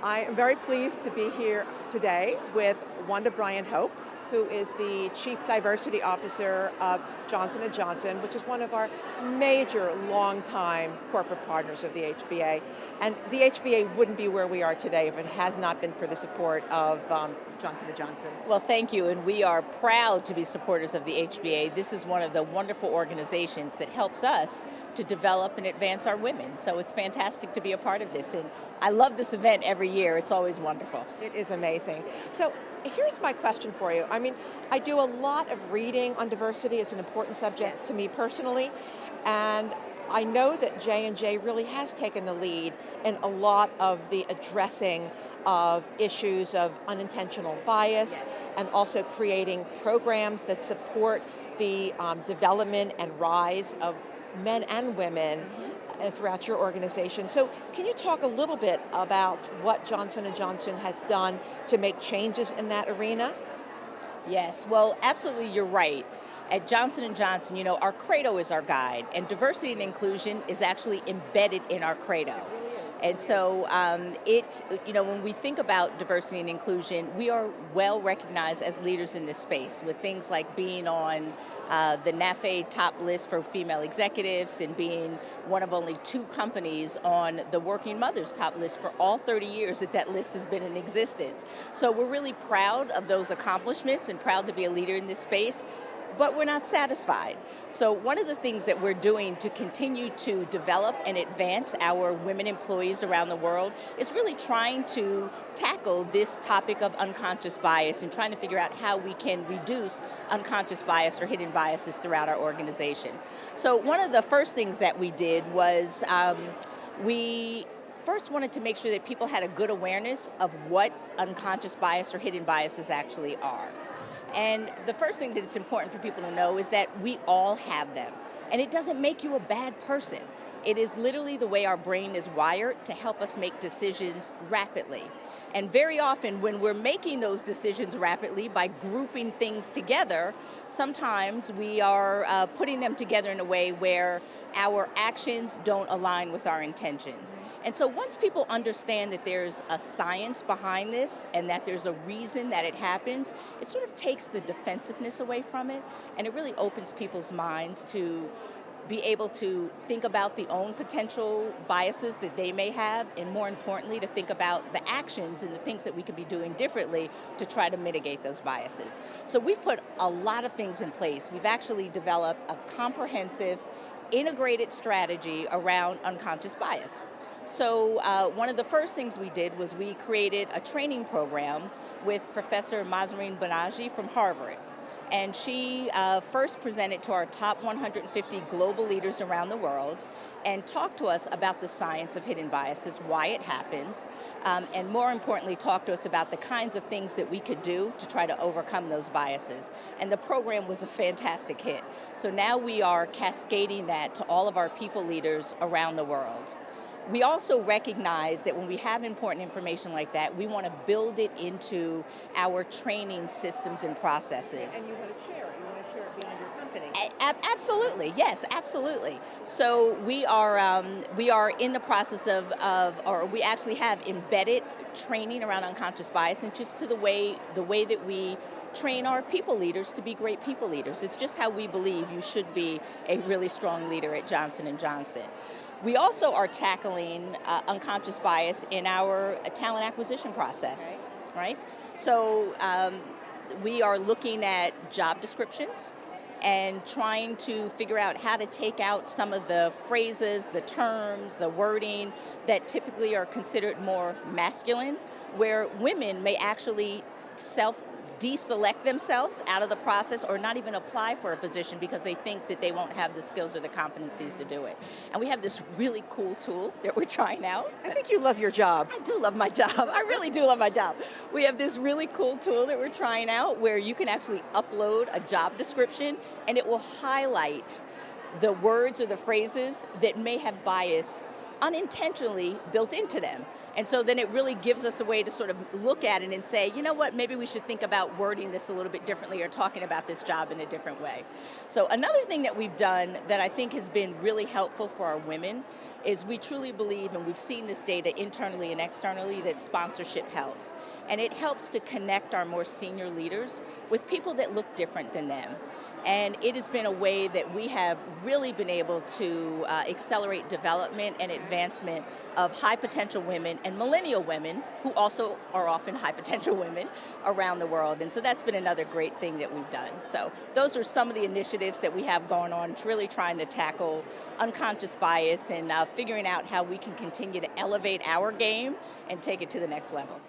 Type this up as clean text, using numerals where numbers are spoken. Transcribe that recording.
I am very pleased to be here today with Wanda Bryant Hope, who is the Chief Diversity Officer of Johnson & Johnson, which is one of our major longtime corporate partners of the HBA. And the HBA wouldn't be where we are today if it has not been for the support of Johnson & Johnson. Well, thank you, and we are proud to be supporters of the HBA. This is one of the wonderful organizations that helps us to develop and advance our women. So it's fantastic to be a part of this, and I love this event every year. It's always wonderful. It is amazing. So here's my question for you. I mean, I do a lot of reading on diversity. It's an important subject to me personally, and I know that J&J really has taken the lead in a lot of the addressing of issues of unintentional bias and also creating programs that support the development and rise of men and women throughout your organization. So can you talk a little bit about what Johnson & Johnson has done to make changes in that arena? Yes, well, absolutely, you're right. At Johnson & Johnson, you know, our credo is our guide, and diversity and inclusion is actually embedded in our credo. And so when we think about diversity and inclusion, we are well recognized as leaders in this space with things like being on the NAFE top list for female executives and being one of only 2 companies on the Working Mothers top list for all 30 years that list has been in existence. So we're really proud of those accomplishments and proud to be a leader in this space. But we're not satisfied. So one of the things that we're doing to continue to develop and advance our women employees around the world is really trying to tackle this topic of unconscious bias and trying to figure out how we can reduce unconscious bias or hidden biases throughout our organization. So one of the first things that we did was we first wanted to make sure that people had a good awareness of what unconscious bias or hidden biases actually are. And the first thing that it's important for people to know is that we all have them. And it doesn't make you a bad person. It is literally the way our brain is wired to help us make decisions rapidly. And very often when we're making those decisions rapidly by grouping things together, sometimes we are putting them together in a way where our actions don't align with our intentions. And so once people understand that there's a science behind this and that there's a reason that it happens, it sort of takes the defensiveness away from it, and it really opens people's minds to be able to think about the own potential biases that they may have, and more importantly, to think about the actions and the things that we could be doing differently to try to mitigate those biases. So we've put a lot of things in place. We've actually developed a comprehensive, integrated strategy around unconscious bias. So one of the first things we did was we created a training program with Professor Mahzarin Banaji from Harvard. And she first presented to our top 150 global leaders around the world and talked to us about the science of hidden biases, why it happens, and more importantly, talked to us about the kinds of things that we could do to try to overcome those biases. And the program was a fantastic hit. So now we are cascading that to all of our people leaders around the world. We also recognize that when we have important information like that, we want to build it into our training systems and processes. And you want to share it. You want to share it beyond your company. Absolutely, yes, absolutely. So we are in the process or we actually have embedded training around unconscious bias, and just to the way that we train our people leaders to be great people leaders. It's just how we believe you should be a really strong leader at Johnson & Johnson. We also are tackling unconscious bias in our talent acquisition process, right? So we are looking at job descriptions and trying to figure out how to take out some of the phrases, the terms, the wording that typically are considered more masculine, where women may actually deselect themselves out of the process or not even apply for a position because they think that they won't have the skills or the competencies to do it. And we have this really cool tool that we're trying out. I think you love your job. I do love my job. I really do love my job. We have this really cool tool that we're trying out where you can actually upload a job description and it will highlight the words or the phrases that may have bias unintentionally built into them. And so then it really gives us a way to sort of look at it and say, you know what, maybe we should think about wording this a little bit differently or talking about this job in a different way. So another thing that we've done that I think has been really helpful for our women is we truly believe, and we've seen this data internally and externally, that sponsorship helps. And it helps to connect our more senior leaders with people that look different than them. And it has been a way that we have really been able to accelerate development and advancement of high potential women and millennial women, who also are often high potential women around the world. And so that's been another great thing that we've done. So those are some of the initiatives that we have going on. It's really trying to tackle unconscious bias and figuring out how we can continue to elevate our game and take it to the next level.